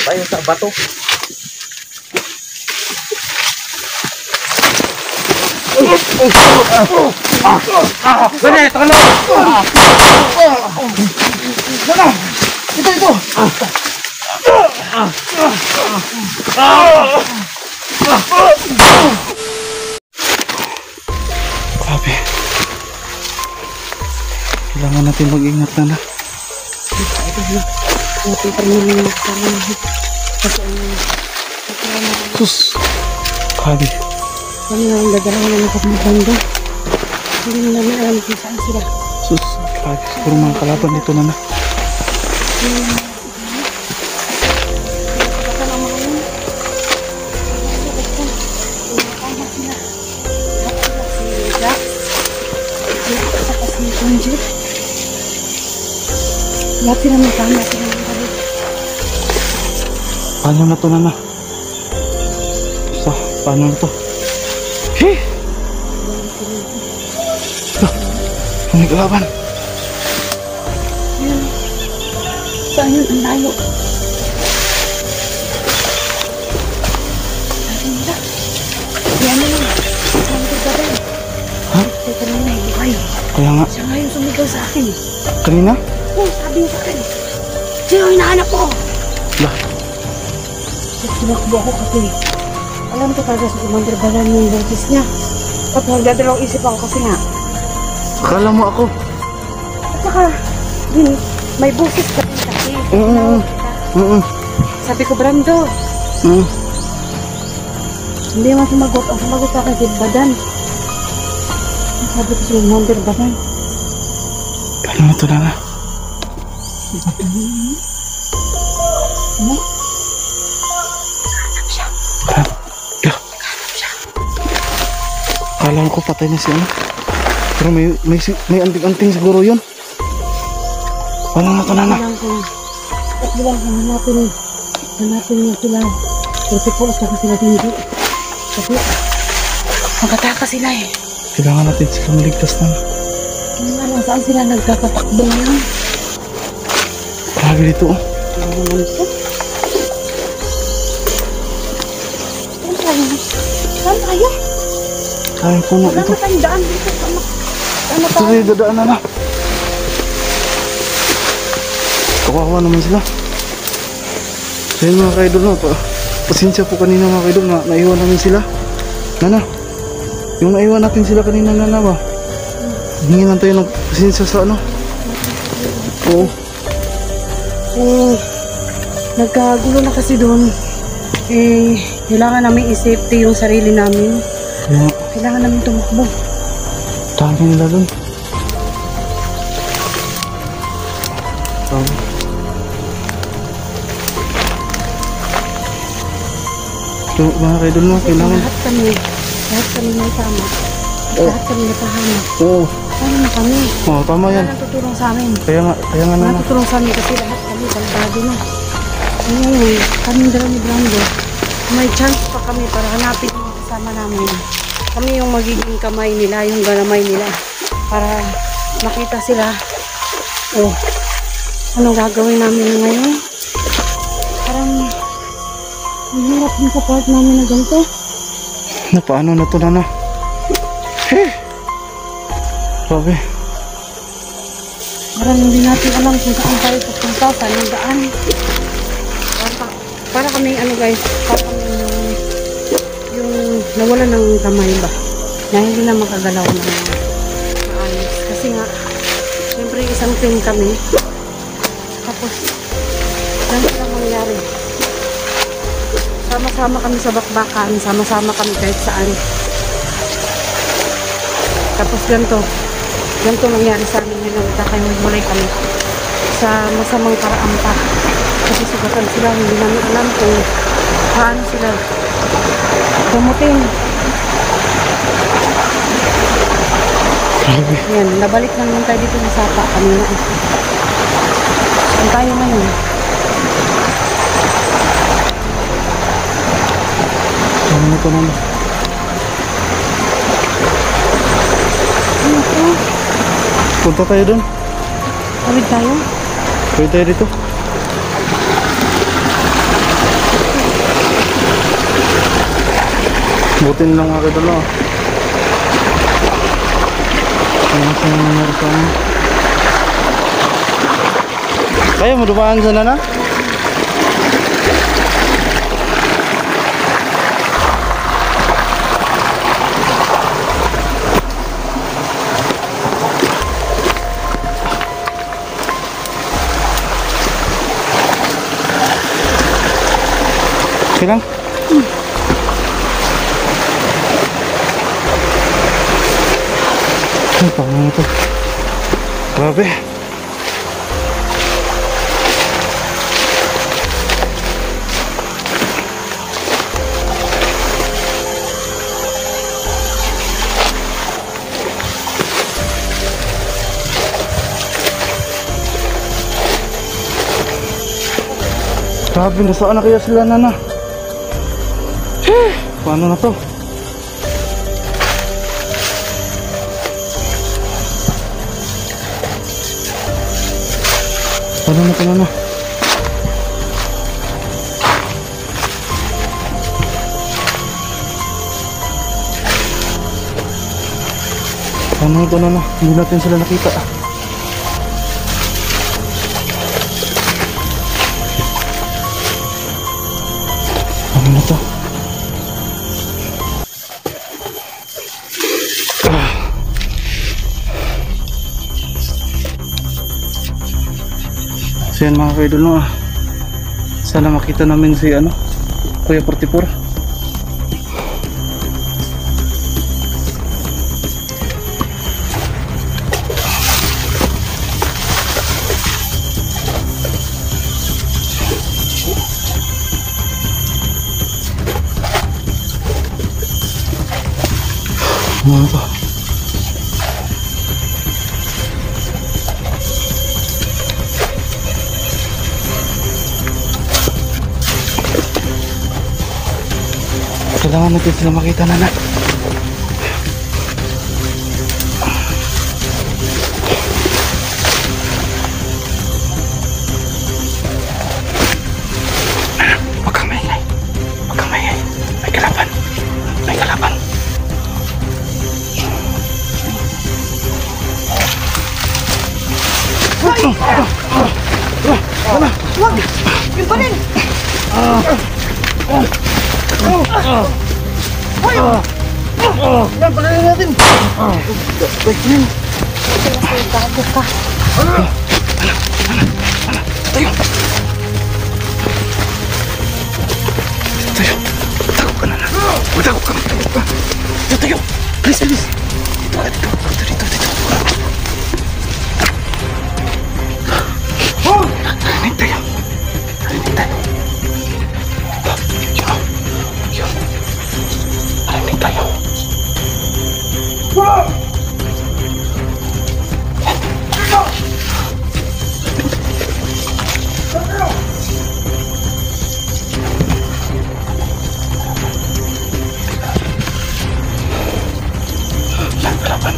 tayo sa bato. Gani, talo! Gana! Ito! Grabe. Kailangan natin mag-ingat na. Sus! Grabe. Kami nga ang dadalawa na nakapagmaganda. Hindi na namin alam kung saan sila. Sus! Grabe. Siguro mga kalaban dito na. Lahat sila may tama sila ng gabi. Paano na to na? Paano na to? Heh! May kalaban. Ayan. Saan yun? Ang layo. Ayan nila. Ayan nila. Saan ko gabi? Ha? Teka na na, buhay. Kaya nga. Siya nga yung sumigaw sa akin. Kanina? Oo, sabi niya sa akin. Sino hinahanap ko? Lah. Sinakbo ako kasi alam ko talaga sa Commander Balan yung boses niya. At nagdadalawang isip ako kasi nga. Akala mo ako. At saka, yun, may boses ka rin kasi. Sabi ko, Brando. Hindi naman sumagot. Ang sumagot sa akin si Badan. Sabi ko si Commander Balan. Paano na to na? Ano? Kala ko patay na si ano. Pero may anting-anting siguro yun. Paano na to na? At bilang hanapin niya sila. Kasi po at saka sila hindi. Kasi magkataka sila eh. Kailangan natin sila maligtas na. Ano nga lang, saan sila nagkakatakbo ngayon? Grabe dito oh. Ano naman ito? Saan tayo? Kaya po na Wala ito. na tayong daan dito. Ano Ito tayo? rin dadaan na. Kawawa naman sila. So yun mga kaidol no. Pasensya po kanina mga kaidol na naiwan namin sila. Nana. Yung naiwan natin sila kanina nana ba? Hingin lang tayo ng pasensya sa ano. Oo. Nagkagulo na kasi doon. Kailangan namin i-safety yung sarili namin. Yeah. Kailangan namin tumakbo. Dami nila doon. So mga kaidol no, kailangan Lahat kami may tama. Lahat kami napahamak. oo. Paano na kami? Oo, tama yan. Wala nang tutulong sa amin. Kaya nga Wala nana. tutulong sa amin kasi lahat kami salbado na. Ngayon, kami dalawa ni Brando, may chance pa kami para hanapin yung kasama namin. Kami yung magiging kamay nila, yung galamay nila. Para makita sila. Ano gagawin namin ngayon? Parang ang hirap yung sa part namin na ganito. Paano na to nana? Grabe. Parang hindi natin alam kung saan tayo pupunta, saan yung daan. Para kaming ano guys, para kaming yung nawala ng kamay ba, na hindi na makagalaw ng maayos. Kasi nga, siyempre isang team kami, tapos ganito lang mangyari. Sama-sama kami sa bakbakan, sama-sama kami kahit saan. Tapos ganito nangyari sa amin yun, nagkakahulay kami sa masamang paraan pa. Kasi sugatan sila, hindi namin alam kung paano sila gamutin. Ayan, nabalik lang tayo dito sa sapa kanina. Saan tayo ngayon? Ano to nana? Ano ito? Punta tayo doon. Tawid tayo? Pwede tayo dito. Buti na lang mga kaidol no. Ano sa nangyari sa amin? Kaya mo dumaan sa nana? Okay lang? Ay, paano ito? Grabe. Grabe, nasaan na kaya sila nana? Paano na to? Paano na to nana? Paano na to nana? Hindi natin sila nakita. Paano na to? So yan mga kaidol no, sana makita namin si ano, Kuya 44. Ano to? Kailangan natin sila makita nana. Huwag kang maingay. Huwag kang maingay. May kalaban. May kalaban. Wag! Yung pa rin! Yan, palayan natin. Baik din. Bago ka. Tayo. Tayo. Tago ka na na. Tago ka. Tayo. Please, please. Dito. Rinig tayo. Rinig tayo. Yun. Rinig tayo. Kalaban.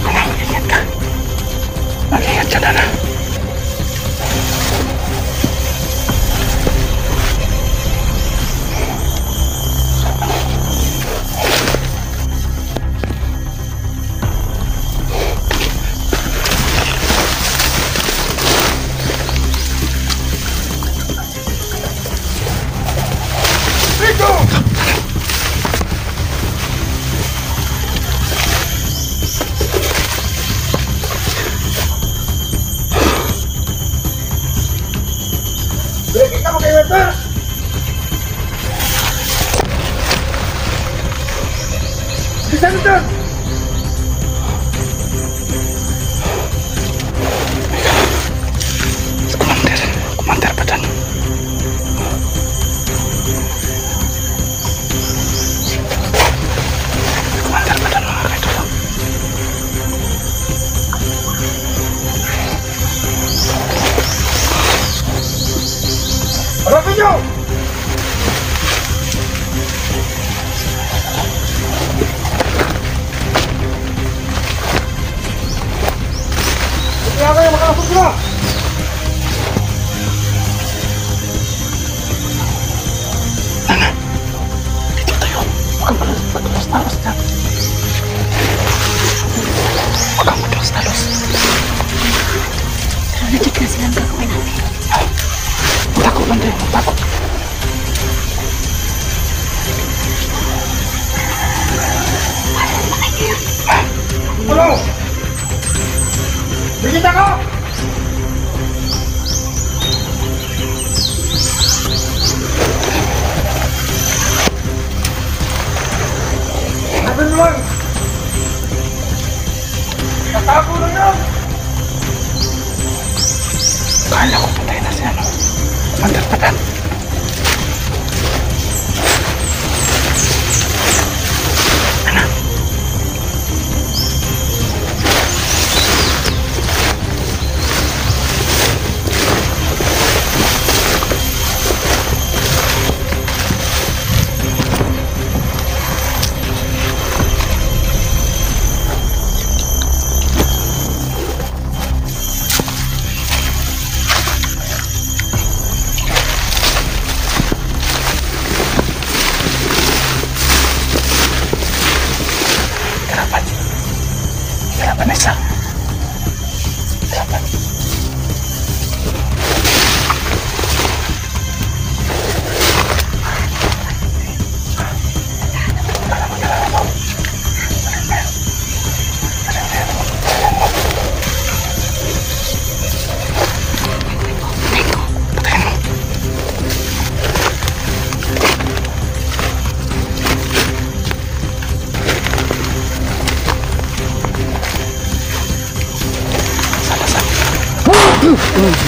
Mag-ingat ka. Mag-ingat ka na. Kita mo kayo ito! Bisa ito! Komander badan. Komander badan mga kaidol. Harapin nyo!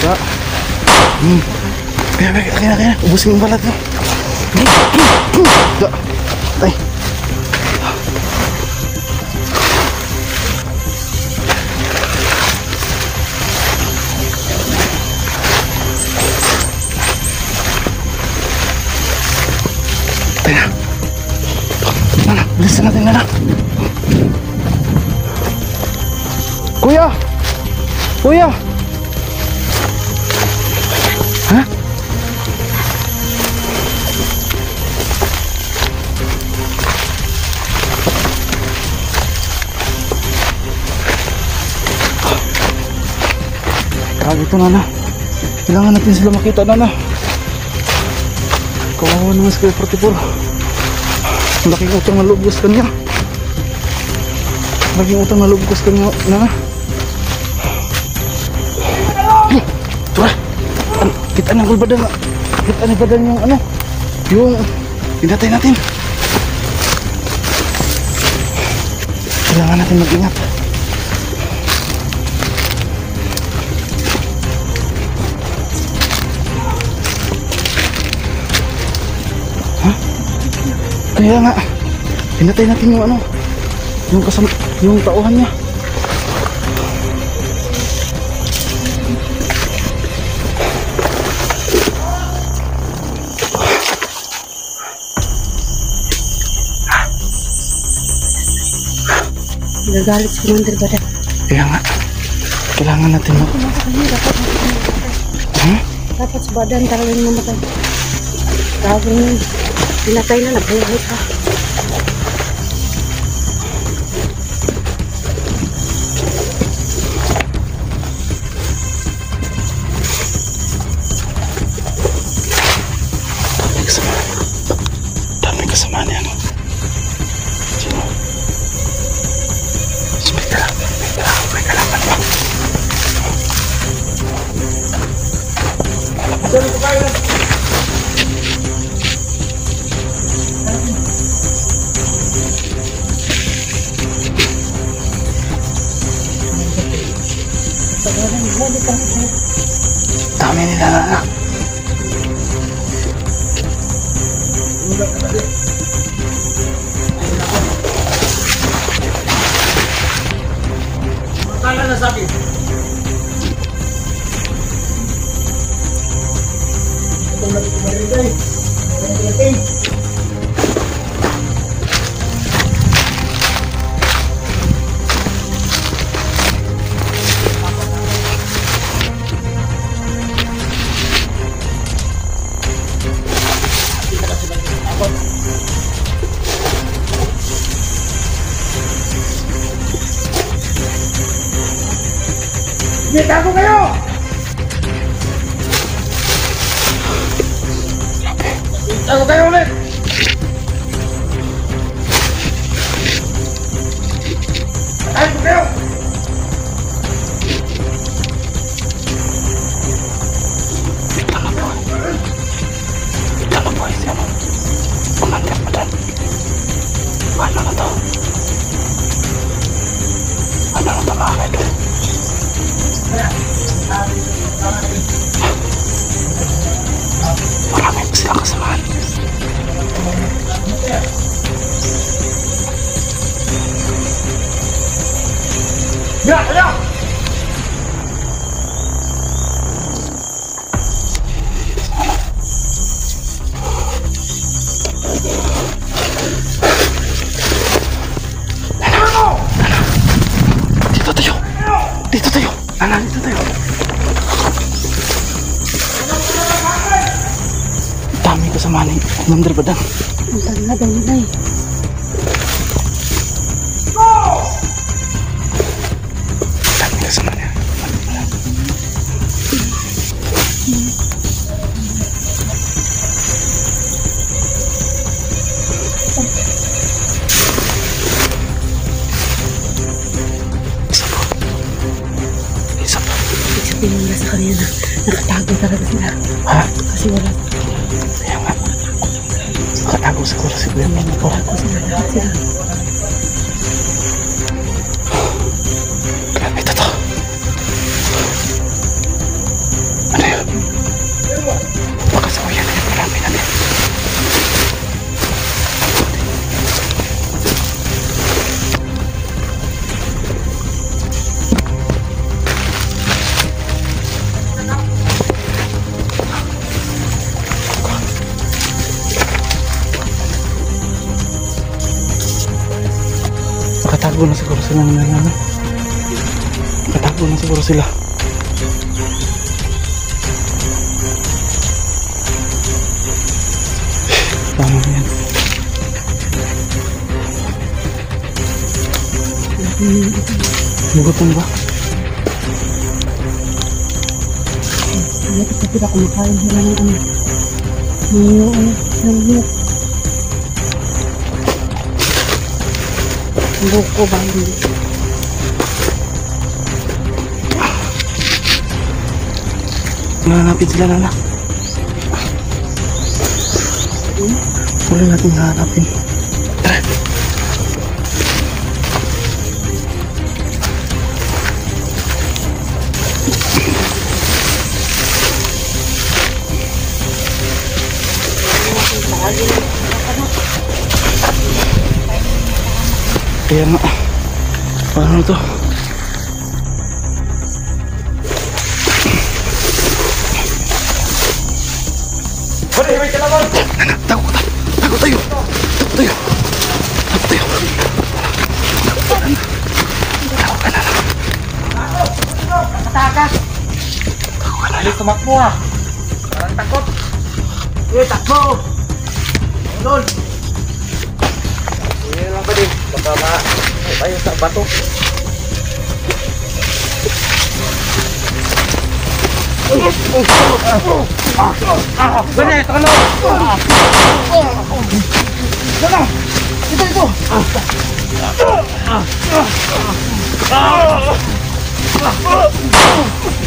Ya. Kaya. Ubusin yung balat mo. Ya. Ay. Tara. Nana, bilisan natin, Nana. Kuya! Kuya! Ha? Grabe ito, Nana. Kailangan natin sila makita, Nana. Kawawa naman si Kuya 44. Malaking utang na loob ko sa kanya. Malaking utang na loob ko sa kanya, Nana. Tura! Kita ng kulbadan. Kita ng badan yung ano. Yung pinatay natin. Kailangan natin mag-ingat. Kaya nga, pinatay natin yung ano, yung kasama, yung tauhan niya. Nagagalit si Commander Badan. Kaya nga, kailangan natin mag... Dapat si Badan talagang mamatay. Gagawin yun. Pinatay na, nagbuhay pa. Daming kasama niya, no? Sino? May kalaban ba? Saan ko kayo? Dami nila, Nana. Kala na sabi. Ito na ito maligay. Sige, tago kayo! Tago kayo ulit! Tago kayo! Dala po, isi ano? Commander Badan. Ano na to? Ano na to, mga kaidol? Marami pa silang kasamahan. Ya, ya! Dito tayo! Nana, dito tayo! Dami kasama ni Commander Badan. Ang tanda daw nila eh. Dami kasama niya. Isa po. Ibig sabihin nila sa kanila na nakatago talaga sila. Ha? Kasi wala. Kaya nga. Nakatago siguro si Kuya Pino. Nakatago sila. Lahat sila. Ito to. Nakatago na siguro sila ng nanana. Nakatago na siguro sila. Tama na yan. Nagutom ba? Hindi ko kumakain sila ng ano. Ng buhok. Ang buhok ko ba hindi? Hanapin sila, Nana. Huli natin hanapin. Tara. Kaya nga, paano to? Huli, may kalaban! Tago tayo! Tago tayo! Tago tayo! Tago tayo! Tago ka na! Matakas! Alis tumakbo ah! Parang takot! Takbo! Lol! Hindi lang pa din. Baka tayo sa bato. Gani, takalo! Gana! Ito!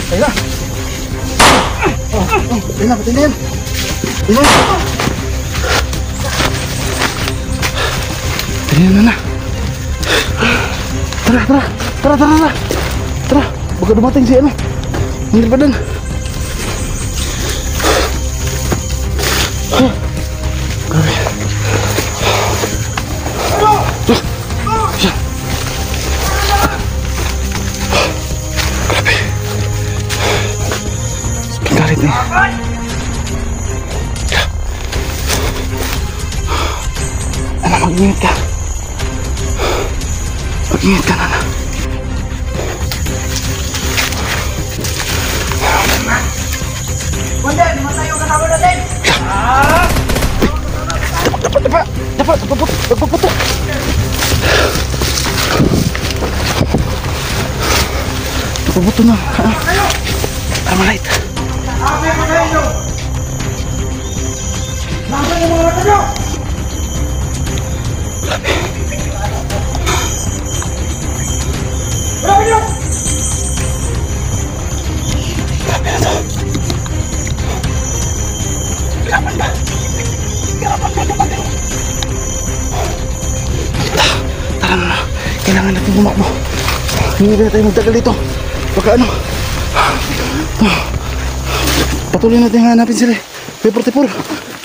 Ayun na! Ayun na, pati na yan! Ayun na! Ayun na! Tara! Tara! Baka dumating si ano! Hindi pa doon! Grabe! Galit niya. Ano, mag-ingat ka. Mag-ingat ka, Nana. Kundi, namatay yung kasama natin! Dapat, pagpaputo. Pagpaputo na. Armalite. Sabi mo sa inyo! Nasaan yung mga mata nyo? Grabe nyo! Grabe na to. Garapan ba? Dumating. Tara na. Kailangan natin bumakbo. Hindi na tayo magtagal dito. Baka ano. Patuloy natin hanapin sila. May 44.